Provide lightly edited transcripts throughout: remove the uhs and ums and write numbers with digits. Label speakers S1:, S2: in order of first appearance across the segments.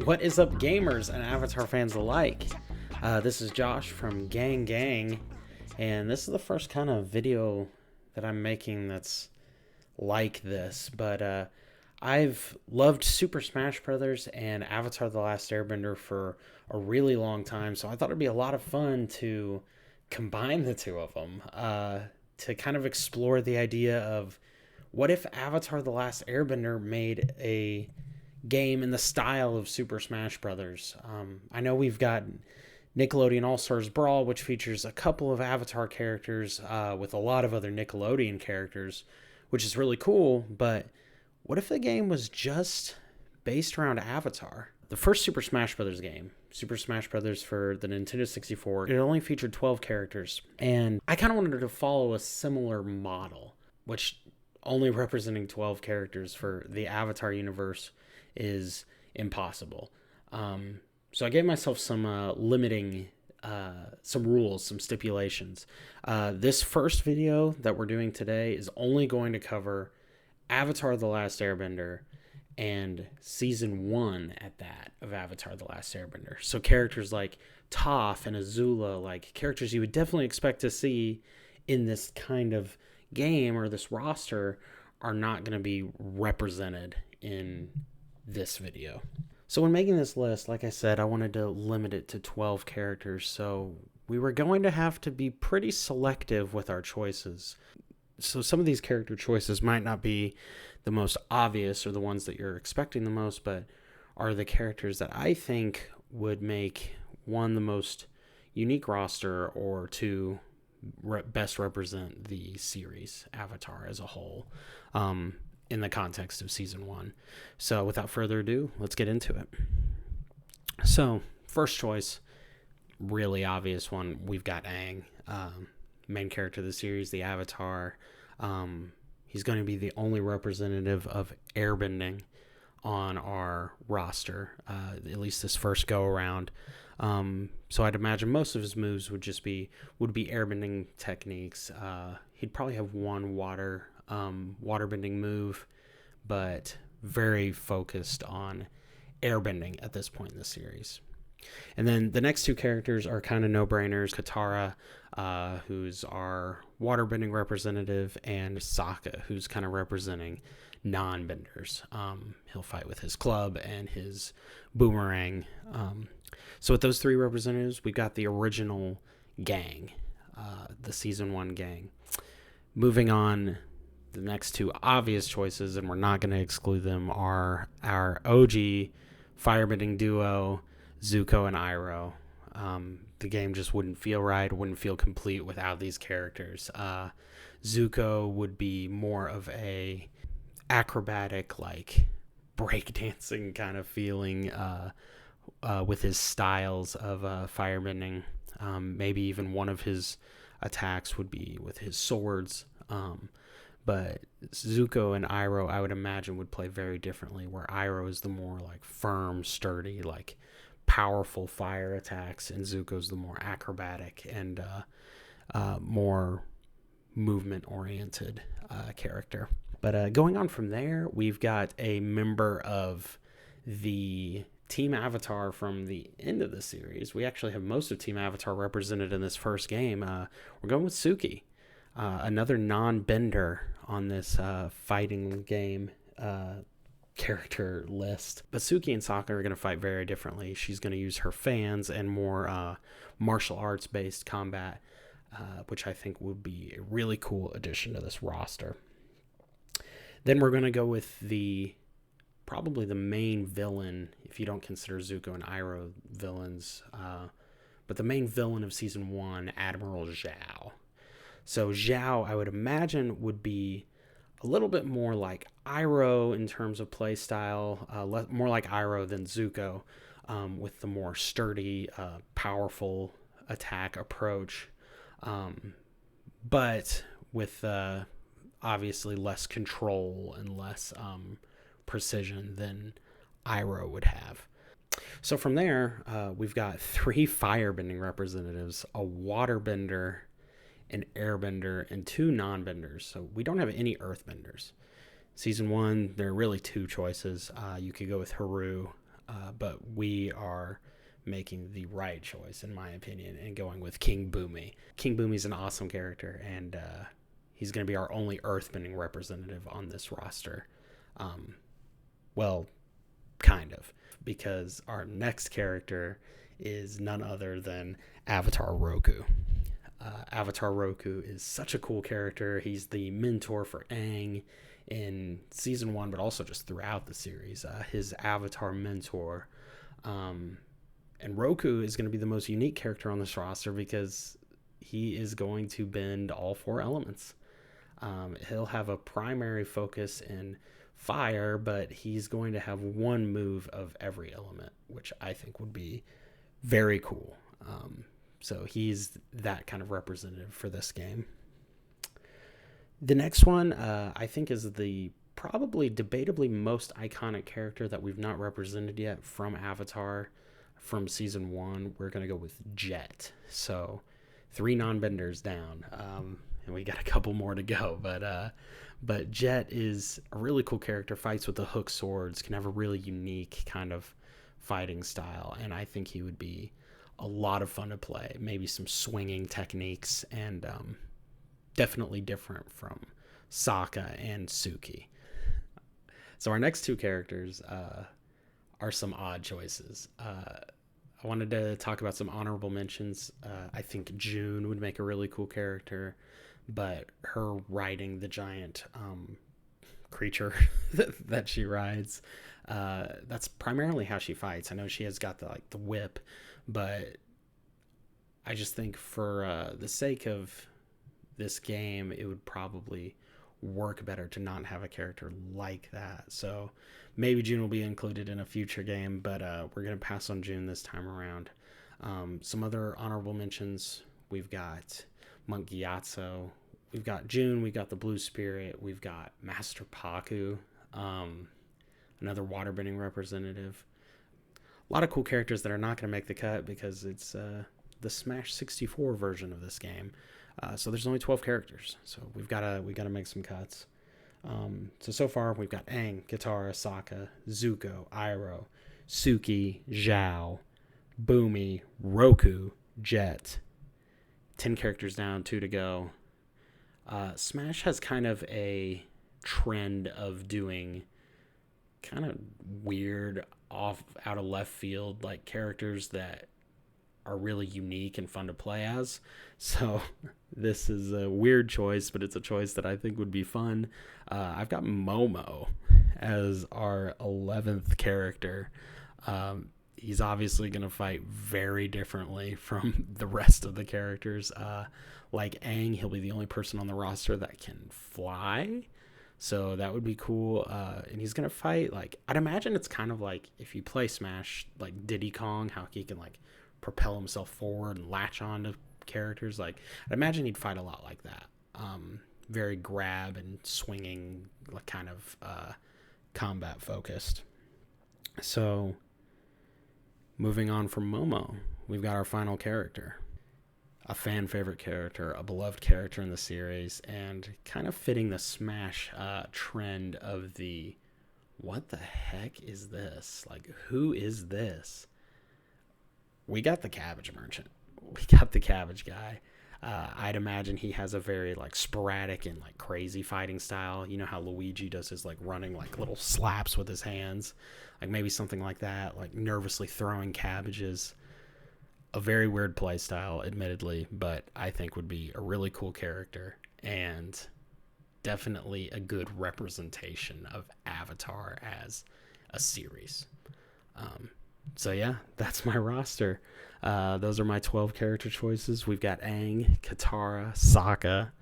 S1: What is up, gamers and Avatar fans alike? This is Josh from Gang, and this is the first kind of video that I'm making that's like this, but I've loved Super Smash Bros. And Avatar the Last Airbender for a really long time, so I thought it'd be a lot of fun to combine the two of them, to kind of explore the idea of what if Avatar the Last Airbender made a game in the style of Super Smash Brothers. I know we've got Nickelodeon All-Stars Brawl, which features a couple of Avatar characters with a lot of other Nickelodeon characters, which is really cool, but what if the game was just based around Avatar? The first Super Smash Brothers game, Super Smash Brothers for the Nintendo 64, it only featured 12 characters, and I kind of wanted to follow a similar model, which only representing 12 characters for the Avatar universe is impossible. So I gave myself some limiting, some rules, some stipulations. This first video that we're doing today is only going to cover Avatar the Last Airbender and Season 1 at that of Avatar the Last Airbender. So characters like Toph and Azula, like characters you would definitely expect to see in this kind of game or this roster, are not going to be represented in this video. So when making this list, like I said, I wanted to limit it to 12 characters, so we were going to have to be pretty selective with our choices. So some of these character choices might not be the most obvious or the ones that you're expecting the most, but are the characters that I think would make, one, the most unique roster, or two, best represent the series Avatar as a whole, in the context of Season 1. So without further ado, let's get into it. So first choice, really obvious one, we've got Aang, main character of the series, the Avatar. He's going to be the only representative of airbending on our roster, at least this first go around. So I'd imagine most of his moves would be airbending techniques. He'd probably have one waterbending move, but very focused on airbending at this point in the series. And then the next two characters are kind of no-brainers. Katara, who's our waterbending representative, and Sokka, who's kind of representing non-benders. He'll fight with his club and his boomerang. So with those three representatives, we've got the original gang, the Season 1 gang. Moving on, the next two obvious choices, and we're not going to exclude them, are our OG firebending duo, Zuko and Iroh. The game just wouldn't feel right, wouldn't feel complete without these characters. Zuko would be more of a acrobatic, like breakdancing kind of feeling, with his styles of firebending. Maybe even one of his attacks would be with his swords. But Zuko and Iroh, I would imagine, would play very differently, where Iroh is the more like firm, sturdy, like powerful fire attacks, and Zuko's the more acrobatic and more movement-oriented character. But going on from there, we've got a member of the Team Avatar from the end of the series. We actually have most of Team Avatar represented in this first game. We're going with Suki, another non-bender on this fighting game character list. But Suki and Sokka are going to fight very differently. She's going to use her fans and more martial arts based combat, which I think would be a really cool addition to this roster. Then we're going to go with probably the main villain, if you don't consider Zuko and Iroh villains, but the main villain of Season 1, Admiral Zhao. So Zhao, I would imagine, would be a little bit more like Iroh in terms of play style, more like Iroh than Zuko, with the more sturdy, powerful attack approach, but with obviously less control and less precision than Iroh would have. So from there, we've got three firebending representatives, a waterbender, an airbender, and two non-benders. So we don't have any earthbenders. Season 1, there are really two choices. You could go with Haru, but we are making the right choice, in my opinion, and going with King Boomy. King Boomy's an awesome character, and he's going to be our only earthbending representative on this roster. Well, kind of, because our next character is none other than Avatar Roku. Avatar Roku is such a cool character. He's the mentor for Aang in season 1, but also just throughout the series. His Avatar mentor. And Roku is going to be the most unique character on this roster because he is going to bend all 4 elements. He'll have a primary focus in fire, but he's going to have one move of every element, which I think would be very cool. So he's that kind of representative for this game. The next one, I think, is the probably debatably most iconic character that we've not represented yet from Avatar from season 1. We're going to go with Jet. So 3 non-benders down, and we got a couple more to go. But Jet is a really cool character, fights with the hook swords, can have a really unique kind of fighting style, and I think he would be a lot of fun to play. Maybe some swinging techniques, and definitely different from Sokka and Suki. So our next 2 characters are some odd choices. I wanted to talk about some honorable mentions. I think June would make a really cool character, but her riding the giant creature that she rides, that's primarily how she fights. I know she has got the whip, but I just think for the sake of this game, it would probably work better to not have a character like that. So maybe June will be included in a future game, but we're going to pass on June this time around. Some other honorable mentions, we've got Monk Gyatso, we've got June, we've got the Blue Spirit, we've got Master Paku, another waterbending representative. A lot of cool characters that are not going to make the cut because it's the Smash 64 version of this game. So there's only 12 characters, so we got to make some cuts. So far we've got Aang, Katara, Sokka, Zuko, Iroh, Suki, Zhao, Boomy, Roku, Jet. 10 characters down, 2 to go. Smash has kind of a trend of doing kind of weird, out of left field, like characters that are really unique and fun to play as. So this is a weird choice, but it's a choice that I think would be fun. I've got Momo as our 11th character. He's obviously going to fight very differently from the rest of the characters. Like Aang, he'll be the only person on the roster that can fly. So that would be cool. And he's going to fight, I'd imagine it's kind of like if you play Smash, like Diddy Kong, how he can propel himself forward and latch on to characters. I'd imagine he'd fight a lot like that. Very grab and swinging, kind of combat focused. So moving on from Momo, we've got our final character. A fan favorite character, a beloved character in the series, and kind of fitting the Smash trend of the what the heck is this? Who is this? We got the Cabbage Merchant. We got the Cabbage Guy. I'd imagine he has a very sporadic and crazy fighting style. You know how Luigi does his running little slaps with his hands, maybe something like that, nervously throwing cabbages. A very weird play style, admittedly, but I think would be a really cool character and definitely a good representation of Avatar as a series. So yeah, that's my roster. Those are my 12 character choices. We've got Aang, Katara, Sokka,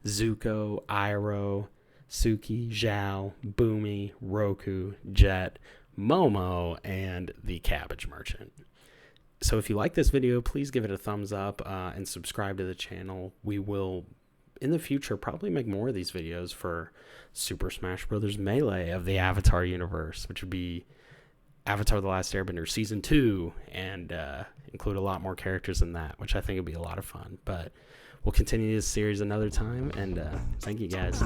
S1: Zuko, Iroh, Suki, Zhao, Boomy, Roku, Jet, Momo, and the Cabbage Merchant. So if you like this video, please give it a thumbs up and subscribe to the channel. We will, in the future, probably make more of these videos for Super Smash Bros. Melee of the Avatar universe, which would be Avatar the Last Airbender Season 2, and include a lot more characters in that, which I think would be a lot of fun. But we'll continue this series another time, and thank you guys.